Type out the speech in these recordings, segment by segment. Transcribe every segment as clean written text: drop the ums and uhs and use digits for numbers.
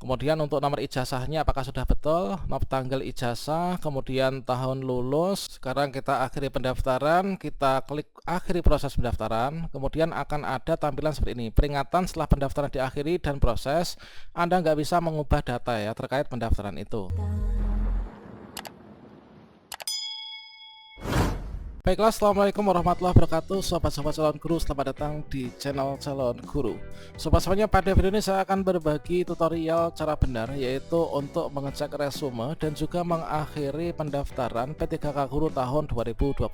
Kemudian untuk nomor ijazahnya apakah sudah betul, nomor tanggal ijazah, kemudian tahun lulus. Sekarang kita akhiri pendaftaran, kita klik akhiri proses pendaftaran. Kemudian akan ada tampilan seperti ini, peringatan setelah pendaftaran diakhiri dan proses. Anda nggak bisa mengubah data ya terkait pendaftaran itu. Baiklah, assalamualaikum warahmatullahi wabarakatuh, sobat-sobat calon guru, selamat datang di channel calon guru. Sobat-sobatnya, pada video ini saya akan berbagi tutorial cara benar, yaitu untuk mengecek resume dan juga mengakhiri pendaftaran P3K Guru tahun 2022.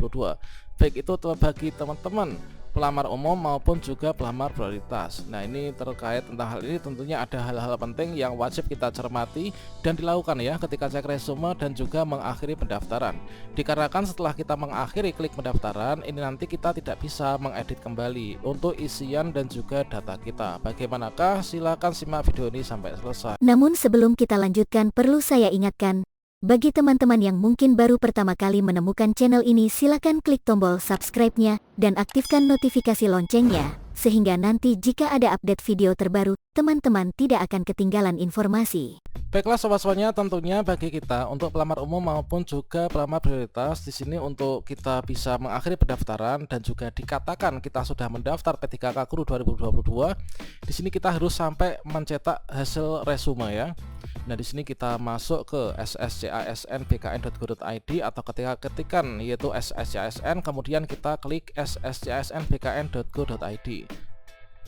Baik itu bagi teman-teman pelamar umum maupun juga pelamar prioritas. Nah, ini terkait tentang hal ini tentunya ada hal-hal penting yang wajib kita cermati dan dilakukan ya ketika cek resume dan juga mengakhiri pendaftaran. Dikarenakan setelah kita mengakhiri klik pendaftaran, ini nanti kita tidak bisa mengedit kembali untuk isian dan juga data kita. Bagaimanakah? Silakan simak video ini sampai selesai. Namun sebelum kita lanjutkan, perlu saya ingatkan, bagi teman-teman yang mungkin baru pertama kali menemukan channel ini, silakan klik tombol subscribe-nya dan aktifkan notifikasi loncengnya, sehingga nanti jika ada update video terbaru, teman-teman tidak akan ketinggalan informasi. Baiklah sobat-sobatnya, tentunya bagi kita untuk pelamar umum maupun juga pelamar prioritas di sini untuk kita bisa mengakhiri pendaftaran dan juga dikatakan kita sudah mendaftar P3K Guru 2022, di sini kita harus sampai mencetak hasil resume ya. Nah, di sini kita masuk ke sscsnbkn.go.id atau ketika ketikan yaitu sscsn, kemudian kita klik sscsnbkn.go.id.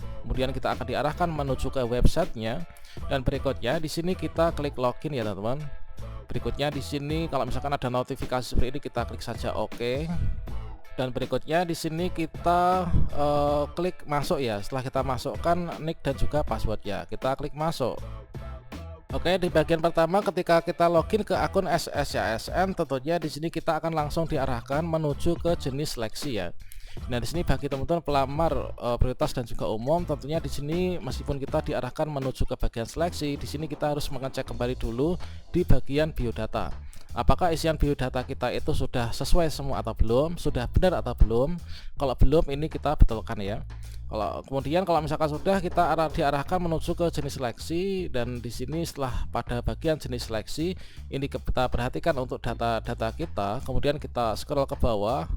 Kemudian kita akan diarahkan menuju ke websitenya dan berikutnya di sini kita klik login ya teman-teman. Berikutnya di sini kalau misalkan ada notifikasi seperti ini kita klik saja oke. Dan berikutnya di sini kita klik masuk ya. Setelah kita masukkan nick dan juga passwordnya, kita klik masuk. Oke, di bagian pertama ketika kita login ke akun sscsn, tentunya di sini kita akan langsung diarahkan menuju ke jenis seleksi ya. Nah, di sini bagi teman-teman pelamar prioritas dan juga umum, tentunya di sini meskipun kita diarahkan menuju ke bagian seleksi, di sini kita harus mengecek kembali dulu di bagian biodata. Apakah isian biodata kita itu sudah sesuai semua atau belum, sudah benar atau belum? Kalau belum, ini kita betulkan ya. Kemudian kalau misalkan sudah, kita diarahkan menuju ke jenis seleksi, dan di sini setelah pada bagian jenis seleksi ini kita perhatikan untuk data-data kita, kemudian kita scroll ke bawah.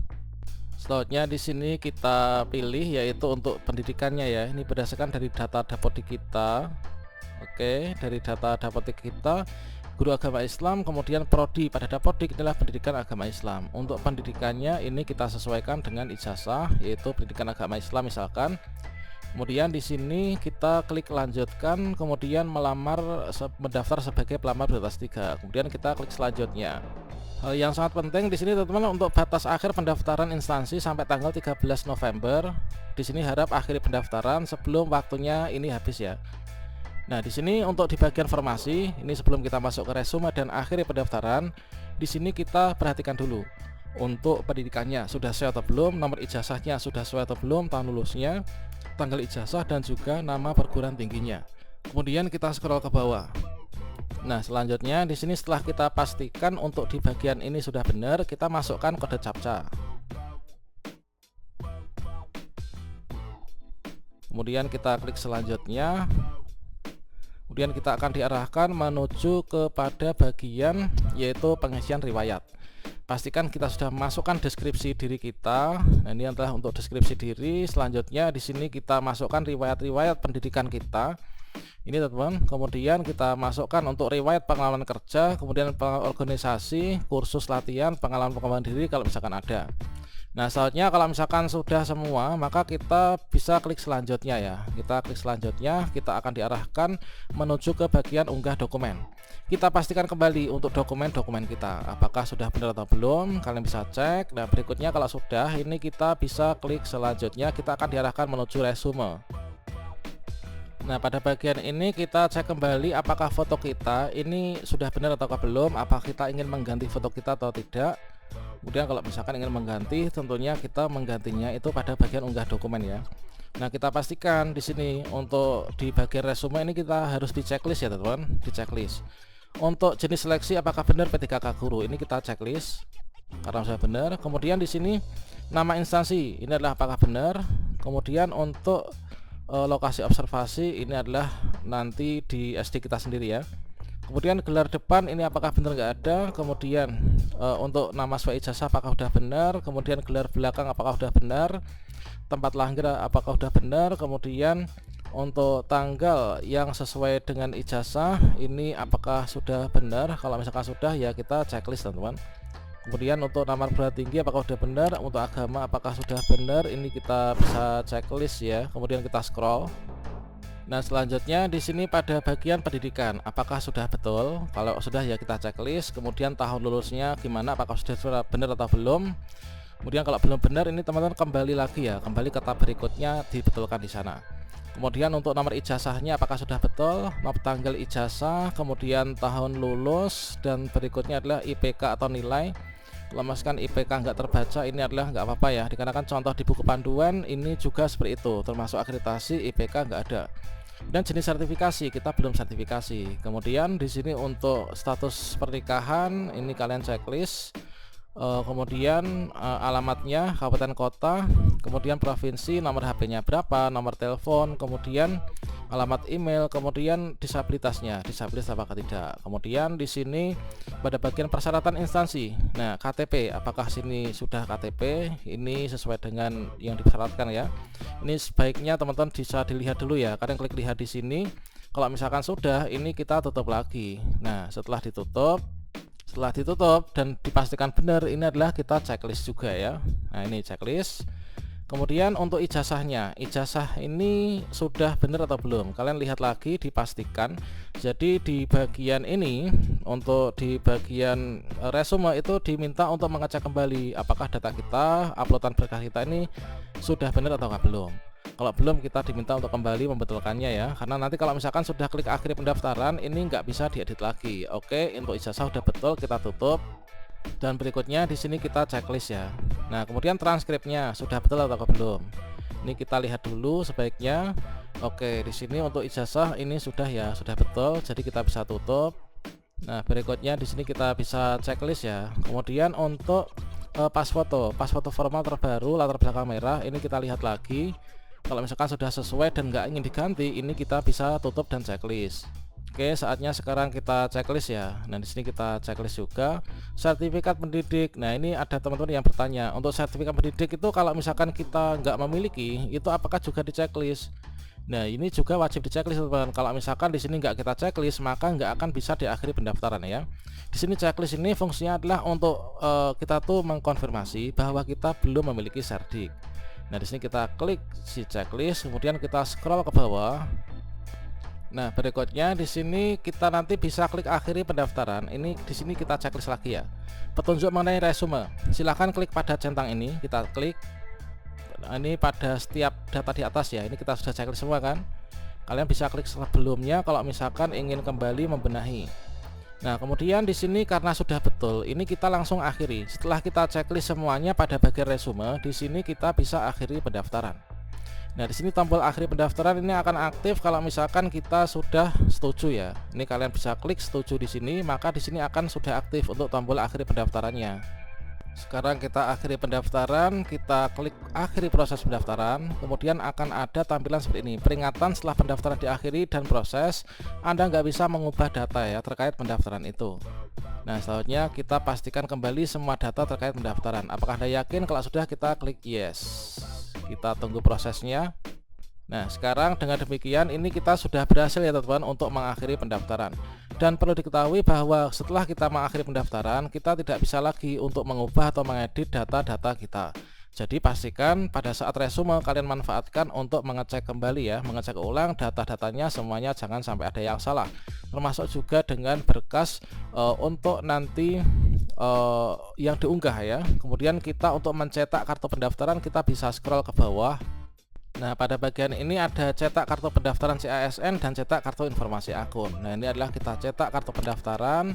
Selanjutnya di sini kita pilih yaitu untuk pendidikannya ya. Ini berdasarkan dari data Dapodik kita. Oke, dari data Dapodik kita guru agama Islam, kemudian prodi pada Dapodik adalah pendidikan agama Islam. Untuk pendidikannya ini kita sesuaikan dengan ijazah yaitu pendidikan agama Islam misalkan. Kemudian di sini kita klik lanjutkan, kemudian mendaftar sebagai pelamar prioritas 3. Kemudian kita klik selanjutnya. Hal yang sangat penting di sini teman-teman untuk batas akhir pendaftaran instansi sampai tanggal 13 November. Di sini harap akhiri pendaftaran sebelum waktunya ini habis ya. Nah, di sini untuk di bagian formasi, ini sebelum kita masuk ke resume dan akhiri pendaftaran, di sini kita perhatikan dulu untuk pendidikannya sudah sesuai atau belum, nomor ijazahnya sudah sesuai atau belum, tahun lulusnya, tanggal ijazah dan juga nama perguruan tingginya. Kemudian kita scroll ke bawah. Nah, selanjutnya di sini setelah kita pastikan untuk di bagian ini sudah benar, kita masukkan kode CAPTCHA. Kemudian kita klik selanjutnya. Kemudian kita akan diarahkan menuju kepada bagian yaitu pengisian riwayat. Pastikan kita sudah masukkan deskripsi diri kita. Nah, ini adalah untuk deskripsi diri. Selanjutnya di sini kita masukkan riwayat-riwayat pendidikan kita. Ini teman-teman. Kemudian kita masukkan untuk riwayat pengalaman kerja, kemudian pengalaman organisasi, kursus latihan, pengalaman pengembangan diri kalau misalkan ada. Nah, selanjutnya kalau misalkan sudah semua, maka kita bisa klik selanjutnya ya. Kita klik selanjutnya, kita akan diarahkan menuju ke bagian unggah dokumen. Kita pastikan kembali untuk dokumen-dokumen kita apakah sudah benar atau belum, kalian bisa cek. Nah, berikutnya kalau sudah, ini kita bisa klik selanjutnya, kita akan diarahkan menuju resume. Nah, pada bagian ini kita cek kembali apakah foto kita ini sudah benar atau belum, apakah kita ingin mengganti foto kita atau tidak. Kemudian kalau misalkan ingin mengganti, tentunya kita menggantinya itu pada bagian unggah dokumen ya. Nah, kita pastikan di sini untuk di bagian resume ini kita harus di checklist ya teman-teman, di checklist. Untuk jenis seleksi apakah benar P3K Guru, ini kita checklist karena sudah benar. Kemudian di sini nama instansi ini adalah apakah benar. Kemudian untuk lokasi observasi ini adalah nanti di SD kita sendiri ya. Kemudian gelar depan ini apakah benar nggak ada. Kemudian untuk nama sesuai ijazah apakah udah benar. Kemudian gelar belakang apakah udah benar. Tempat lahir apakah udah benar. Kemudian untuk tanggal yang sesuai dengan ijazah ini apakah sudah benar. Kalau misalkan sudah ya kita checklist teman-teman. Kemudian untuk nomor berat tinggi apakah sudah benar. Untuk agama apakah sudah benar. Ini kita bisa checklist ya. Kemudian kita scroll. Nah selanjutnya di sini pada bagian pendidikan apakah sudah betul. Kalau sudah ya kita checklist. Kemudian tahun lulusnya gimana, apakah sudah benar atau belum. Kemudian kalau belum benar ini teman-teman kembali lagi ya, kembali ke tab berikutnya dibetulkan di sana. Kemudian untuk nomor ijazahnya apakah sudah betul, nomor tanggal ijazah, kemudian tahun lulus, dan berikutnya adalah IPK atau nilai. Kalau misalkan IPK nggak terbaca ini adalah nggak apa-apa ya, dikarenakan contoh di buku panduan ini juga seperti itu, termasuk akreditasi IPK nggak ada. Dan jenis sertifikasi kita belum sertifikasi. Kemudian di sini untuk status pernikahan ini kalian checklist. Kemudian alamatnya kabupaten kota, kemudian provinsi, nomor HP-nya berapa, nomor telepon, kemudian alamat email, kemudian disabilitasnya, disabilitas apakah tidak. Kemudian di sini pada bagian persyaratan instansi. Nah, KTP, apakah sini sudah KTP? Ini sesuai dengan yang dipersyaratkan ya. Ini sebaiknya teman-teman bisa dilihat dulu ya. Kalian klik lihat di sini. Kalau misalkan sudah, ini kita tutup lagi. Nah, setelah ditutup dan dipastikan benar, ini adalah kita checklist juga ya. Nah ini checklist. Kemudian untuk ijazahnya, ijazah ini sudah benar atau belum, kalian lihat lagi dipastikan. Jadi di bagian ini, untuk di bagian resume itu diminta untuk mengecek kembali apakah data kita, uploadan berkas kita ini sudah benar atau belum. Kalau belum kita diminta untuk kembali membetulkannya ya, karena nanti kalau misalkan sudah klik akhir pendaftaran ini nggak bisa diedit lagi. Oke, untuk ijazah udah betul, kita tutup. Dan berikutnya di sini kita checklist ya. Nah kemudian transkripnya sudah betul atau belum, ini kita lihat dulu sebaiknya. Oke, di sini untuk ijazah ini sudah ya, sudah betul, jadi kita bisa tutup. Nah berikutnya di sini kita bisa checklist ya. Kemudian untuk pas foto formal terbaru, latar belakang merah, ini kita lihat lagi. Kalau misalkan sudah sesuai dan nggak ingin diganti, ini kita bisa tutup dan checklist. Oke, saatnya sekarang kita checklist ya. Nah di sini kita checklist juga. Sertifikat pendidik. Nah ini ada teman-teman yang bertanya, untuk sertifikat pendidik itu kalau misalkan kita nggak memiliki, itu apakah juga di checklist? Nah ini juga wajib di checklist teman-teman. Kalau misalkan di sini nggak kita checklist, maka nggak akan bisa diakhiri pendaftaran ya. Di sini checklist ini fungsinya adalah untuk kita tuh mengkonfirmasi bahwa kita belum memiliki serdik. Nah di sini kita klik si checklist, kemudian kita scroll ke bawah. Nah berikutnya di sini kita nanti bisa klik akhiri pendaftaran. Ini di sini kita checklist lagi ya. Petunjuk mengenai resume. Silahkan klik pada centang ini, kita klik. Nah, ini pada setiap data di atas ya. Ini kita sudah checklist semua kan. Kalian bisa klik sebelumnya kalau misalkan ingin kembali membenahi. Nah kemudian di sini karena sudah betul, ini kita langsung akhiri. Setelah kita checklist semuanya pada bagian resume, di sini kita bisa akhiri pendaftaran. Nah di sini tombol akhiri pendaftaran ini akan aktif kalau misalkan kita sudah setuju ya. Ini kalian bisa klik setuju di sini, maka di sini akan sudah aktif untuk tombol akhiri pendaftarannya. Sekarang kita akhiri pendaftaran, kita klik akhiri proses pendaftaran, kemudian akan ada tampilan seperti ini, peringatan setelah pendaftaran diakhiri dan proses, Anda nggak bisa mengubah data ya terkait pendaftaran itu. Nah selanjutnya kita pastikan kembali semua data terkait pendaftaran. Apakah Anda yakin? Kalau sudah kita klik yes. Kita tunggu prosesnya. Nah sekarang dengan demikian ini kita sudah berhasil ya teman-teman untuk mengakhiri pendaftaran. Dan perlu diketahui bahwa setelah kita mengakhiri pendaftaran, kita tidak bisa lagi untuk mengubah atau mengedit data-data kita. Jadi pastikan pada saat resume kalian manfaatkan untuk mengecek kembali ya, mengecek ulang data-datanya semuanya, jangan sampai ada yang salah. Termasuk juga dengan berkas untuk nanti yang diunggah ya. Kemudian kita untuk mencetak kartu pendaftaran kita bisa scroll ke bawah. Nah pada bagian ini ada cetak kartu pendaftaran CASN dan cetak kartu informasi akun. Nah ini adalah kita cetak kartu pendaftaran.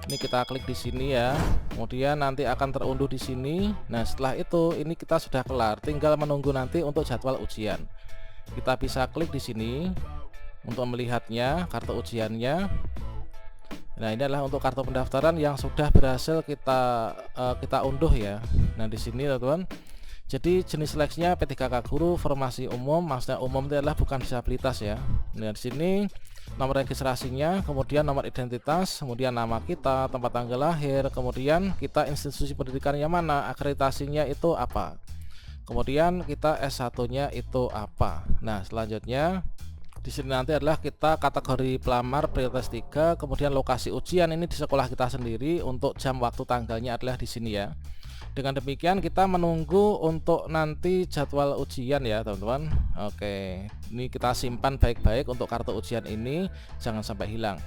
Ini kita klik di sini ya. Kemudian nanti akan terunduh di sini. Nah setelah itu ini kita sudah kelar. Tinggal menunggu nanti untuk jadwal ujian. Kita bisa klik di sini untuk melihatnya kartu ujiannya. Nah ini adalah untuk kartu pendaftaran yang sudah berhasil kita unduh ya. Nah di sini teman-teman. Jadi jenis seleksinya P3K Guru, formasi umum, maksudnya umum itu adalah bukan disabilitas ya. Nah, di sini nomor registrasinya, kemudian nomor identitas, kemudian nama kita, tempat tanggal lahir, kemudian kita institusi pendidikannya mana, akreditasinya itu apa, kemudian kita S1-nya itu apa. Nah, selanjutnya di sini nanti adalah kita kategori pelamar prioritas 3, kemudian lokasi ujian ini di sekolah kita sendiri, untuk jam waktu tanggalnya adalah di sini ya. Dengan demikian kita menunggu untuk nanti jadwal ujian ya teman-teman. Oke, ini kita simpan baik-baik untuk kartu ujian ini, jangan sampai hilang.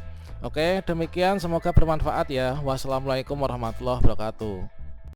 Oke, demikian, semoga bermanfaat ya. Wassalamualaikum warahmatullahi wabarakatuh.